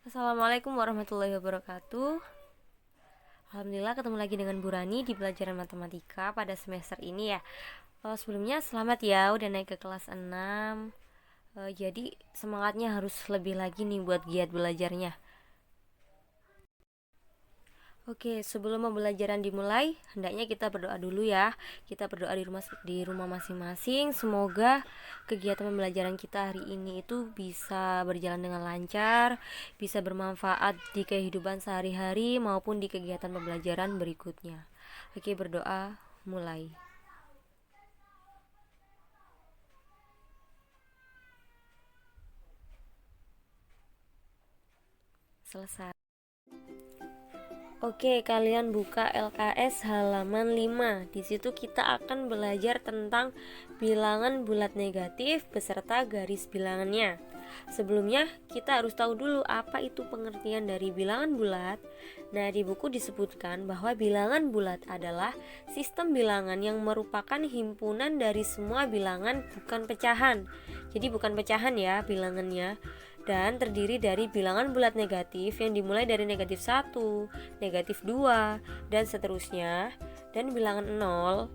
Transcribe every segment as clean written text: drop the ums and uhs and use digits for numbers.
Assalamualaikum warahmatullahi wabarakatuh. Alhamdulillah ketemu lagi dengan Bu Rani di pelajaran matematika pada semester ini ya. Sebelumnya selamat ya udah naik ke kelas 6. Jadi semangatnya harus lebih lagi nih buat giat belajarnya. Oke, sebelum pembelajaran dimulai, hendaknya kita berdoa dulu ya. Kita berdoa di rumah masing-masing. Semoga kegiatan pembelajaran kita hari ini itu bisa berjalan dengan lancar, bisa bermanfaat di kehidupan sehari-hari maupun di kegiatan pembelajaran berikutnya. Oke, berdoa mulai. Selesai. Oke, kalian buka LKS halaman 5. Di situ kita akan belajar tentang bilangan bulat negatif beserta garis bilangannya. Sebelumnya, kita harus tahu dulu apa itu pengertian dari bilangan bulat. Nah, di buku disebutkan bahwa bilangan bulat adalah sistem bilangan yang merupakan himpunan dari semua bilangan, bukan pecahan. Jadi bukan pecahan ya bilangannya, dan terdiri dari bilangan bulat negatif yang dimulai dari negatif 1, negatif 2, dan seterusnya, dan bilangan 0.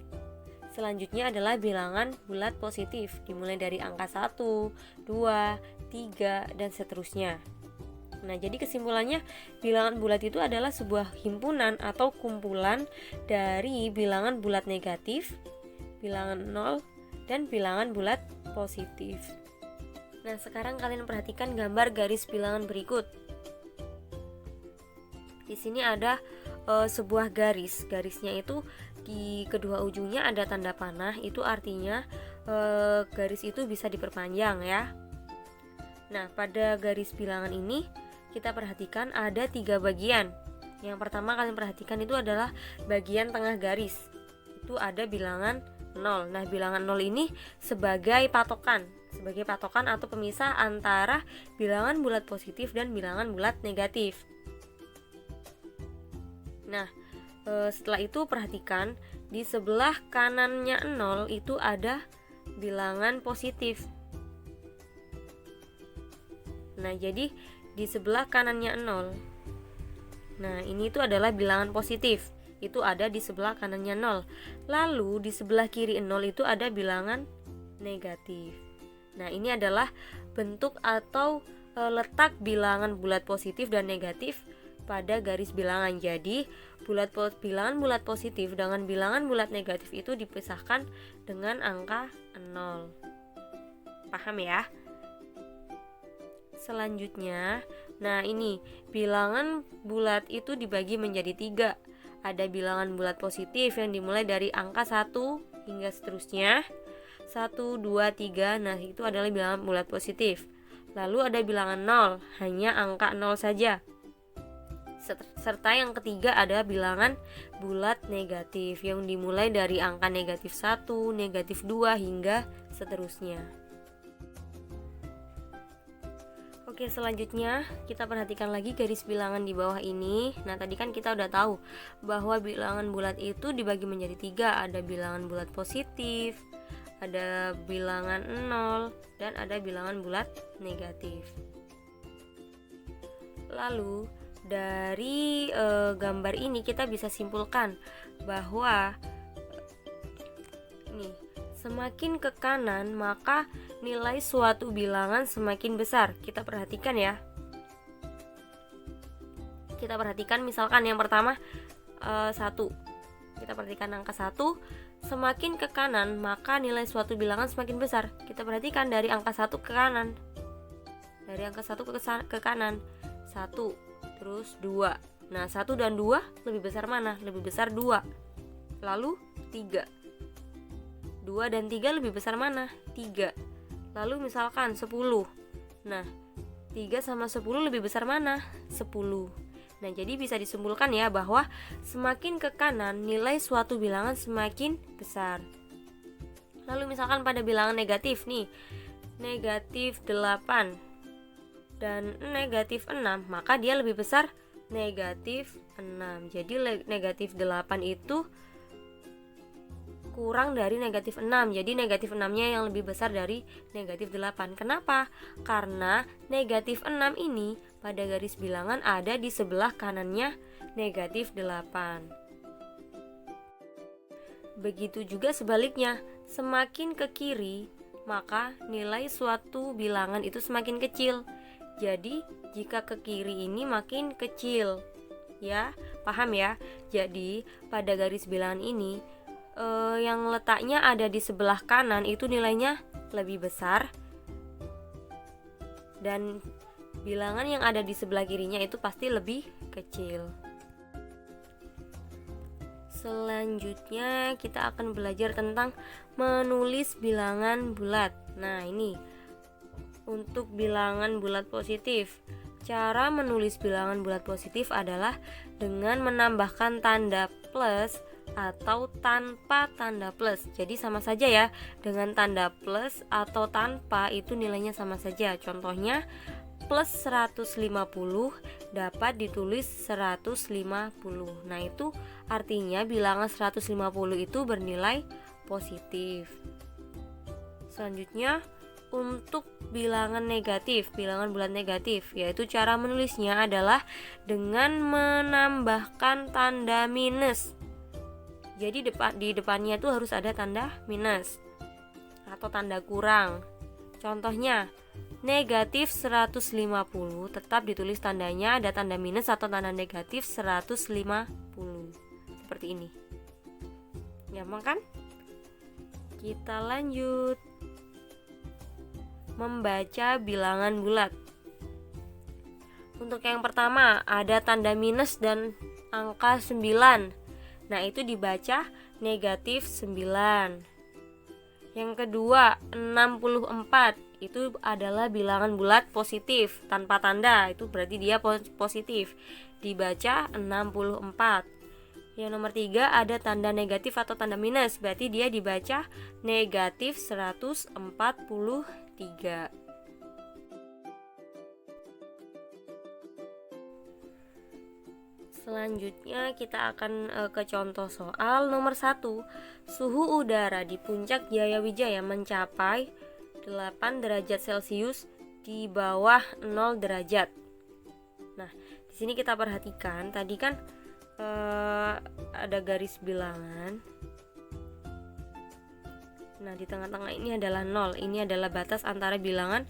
Selanjutnya adalah bilangan bulat positif dimulai dari angka 1, 2, 3, dan seterusnya. Nah, jadi kesimpulannya bilangan bulat itu adalah sebuah himpunan atau kumpulan dari bilangan bulat negatif, bilangan 0, dan bilangan bulat positif. Nah, sekarang kalian perhatikan gambar garis bilangan berikut. Di sini ada sebuah garis. Garisnya itu di kedua ujungnya ada tanda panah. Itu artinya garis itu bisa diperpanjang ya. Nah, pada garis bilangan ini kita perhatikan ada 3 bagian. Yang pertama kalian perhatikan itu adalah bagian tengah garis. Itu ada bilangan 0. Nah, bilangan 0 ini sebagai patokan atau pemisah antara bilangan bulat positif dan bilangan bulat negatif. Nah, setelah itu perhatikan di sebelah kanannya 0 itu ada bilangan positif. Nah, jadi di sebelah kanannya 0. Nah, ini itu adalah bilangan positif. Itu ada di sebelah kanannya 0. Lalu di sebelah kiri 0 itu ada bilangan negatif. Nah, ini adalah bentuk atau letak bilangan bulat positif dan negatif pada garis bilangan. Jadi, bilangan bulat positif dengan bilangan bulat negatif itu dipisahkan dengan angka 0. Paham ya? Selanjutnya, nah ini bilangan bulat itu dibagi menjadi 3. Ada bilangan bulat positif yang dimulai dari angka 1 hingga seterusnya. 1, 2, 3, nah itu adalah bilangan bulat positif. Lalu ada bilangan 0, hanya angka 0 saja. Serta yang ketiga ada bilangan bulat negatif yang dimulai dari angka negatif 1, negatif 2, hingga seterusnya. Oke, selanjutnya kita perhatikan lagi garis bilangan di bawah ini. Nah, tadi kan kita udah tahu bahwa bilangan bulat itu dibagi menjadi 3. Ada bilangan bulat positif, ada bilangan 0, dan ada bilangan bulat negatif. Lalu dari gambar ini kita bisa simpulkan bahwa semakin ke kanan maka nilai suatu bilangan semakin besar. Kita perhatikan ya. Kita perhatikan misalkan yang pertama 1. Kita perhatikan angka 1. Semakin ke kanan maka nilai suatu bilangan semakin besar. Kita perhatikan dari angka 1 ke kanan. Dari angka 1 ke kanan. 1, terus 2. Nah, 1 dan 2 lebih besar mana? Lebih besar 2. Lalu 3. 2 dan 3 lebih besar mana? 3. Lalu misalkan 10. Nah, 3 sama 10 lebih besar mana? 10. Nah, jadi bisa disimpulkan ya bahwa semakin ke kanan nilai suatu bilangan semakin besar. Lalu misalkan pada bilangan negatif nih, negatif 8 dan negatif 6, maka dia lebih besar negatif 6. Jadi negatif 8 itu kurang dari negatif 6. Jadi negatif 6-nya yang lebih besar dari negatif 8. Kenapa? Karena negatif 6 ini pada garis bilangan ada di sebelah kanannya negatif 8. Begitu juga sebaliknya, semakin ke kiri, maka nilai suatu bilangan itu semakin kecil. Jadi, jika ke kiri ini makin kecil. Ya, paham ya? Jadi, pada garis bilangan ini yang letaknya ada di sebelah kanan itu nilainya lebih besar, dan bilangan yang ada di sebelah kirinya itu pasti lebih kecil. Selanjutnya kita akan belajar tentang menulis bilangan bulat. Nah, ini untuk bilangan bulat positif. Cara menulis bilangan bulat positif adalah dengan menambahkan tanda plus atau tanpa tanda plus. Jadi sama saja ya, dengan tanda plus atau tanpa itu nilainya sama saja. Contohnya plus 150 dapat ditulis 150. Nah, itu artinya bilangan 150 itu bernilai positif. Selanjutnya untuk bilangan negatif, bilangan bulat negatif, yaitu cara menulisnya adalah dengan menambahkan tanda minus. Jadi di depannya itu harus ada tanda minus atau tanda kurang. Contohnya negatif 150 tetap ditulis tandanya ada tanda minus atau tanda negatif 150. Seperti ini. Gampang kan? Kita lanjut. Membaca bilangan bulat. Untuk yang pertama ada tanda minus dan angka 9. Nah, itu dibaca negatif 9. Yang kedua 64. Itu adalah bilangan bulat positif tanpa tanda, itu berarti dia positif, dibaca 64. Yang nomor 3 ada tanda negatif atau tanda minus, berarti dia dibaca negatif 143. Selanjutnya kita akan ke contoh soal nomor 1. Suhu udara di puncak Jayawijaya mencapai 8 derajat Celcius di bawah 0 derajat. Nah, di sini kita perhatikan tadi kan ada garis bilangan. Nah, di tengah-tengah ini adalah 0. Ini adalah batas antara bilangan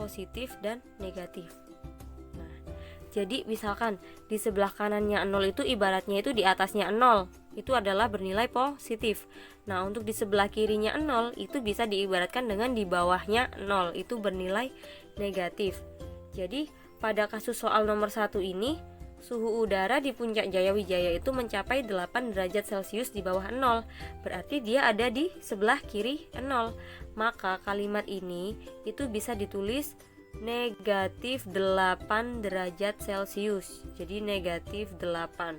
positif dan negatif. Jadi misalkan di sebelah kanannya 0 itu ibaratnya itu di atasnya 0, itu adalah bernilai positif. Nah, untuk di sebelah kirinya 0 itu bisa diibaratkan dengan di bawahnya 0, itu bernilai negatif. Jadi pada kasus soal nomor 1 ini, suhu udara di puncak Jayawijaya itu mencapai 8 derajat Celcius di bawah 0. Berarti dia ada di sebelah kiri 0. Maka kalimat ini itu bisa ditulis negatif 8 derajat Celcius. Jadi negatif 8.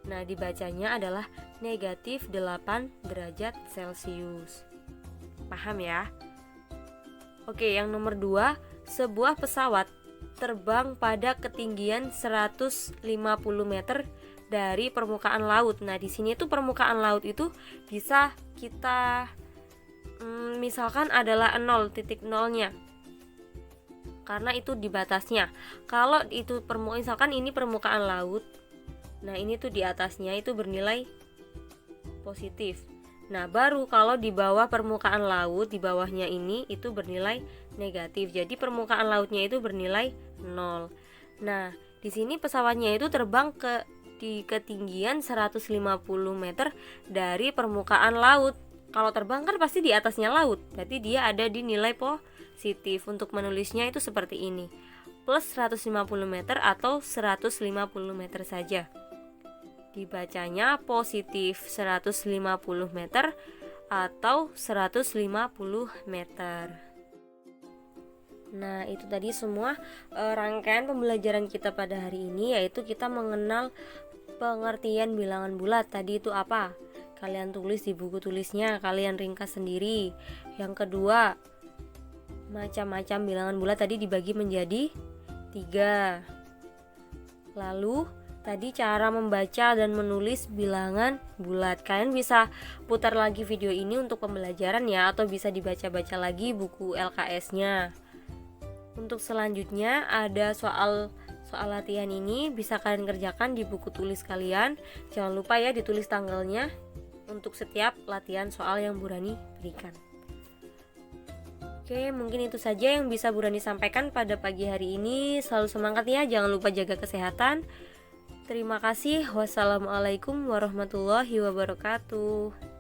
Nah, dibacanya adalah negatif 8 derajat Celcius. Paham ya? Oke, yang nomor 2, sebuah pesawat terbang pada ketinggian 150 meter dari permukaan laut. Nah, di sini tuh permukaan laut itu bisa kita misalkan adalah 0, titik nolnya. Karena itu di batasnya. Kalau itu misalkan ini permukaan laut, nah ini tuh di atasnya itu bernilai positif. Nah, baru kalau di bawah permukaan laut, di bawahnya ini itu bernilai negatif. Jadi permukaan lautnya itu bernilai 0. Nah, di sini pesawatnya itu terbang di ketinggian 150 meter dari permukaan laut. Kalau terbang kan pasti di atasnya laut, berarti dia ada di nilai positif. Untuk menulisnya itu seperti ini, plus 150 meter atau 150 meter saja. Dibacanya positif 150 meter atau 150 meter. Nah, itu tadi semua rangkaian pembelajaran kita pada hari ini, yaitu kita mengenal pengertian bilangan bulat. Tadi itu apa? Kalian tulis di buku tulisnya, kalian ringkas sendiri. Yang kedua, macam-macam bilangan bulat tadi dibagi menjadi 3. Lalu tadi cara membaca dan menulis bilangan bulat. Kalian bisa putar lagi video ini untuk pembelajaran ya, atau bisa dibaca-baca lagi buku LKS-nya. Untuk selanjutnya ada soal latihan ini bisa kalian kerjakan di buku tulis kalian. Jangan lupa ya ditulis tanggalnya untuk setiap latihan soal yang Bu Rani berikan. Oke, mungkin itu saja yang bisa Bu Rani sampaikan pada pagi hari ini. Selalu semangat ya, jangan lupa jaga kesehatan. Terima kasih. Wassalamualaikum warahmatullahi wabarakatuh.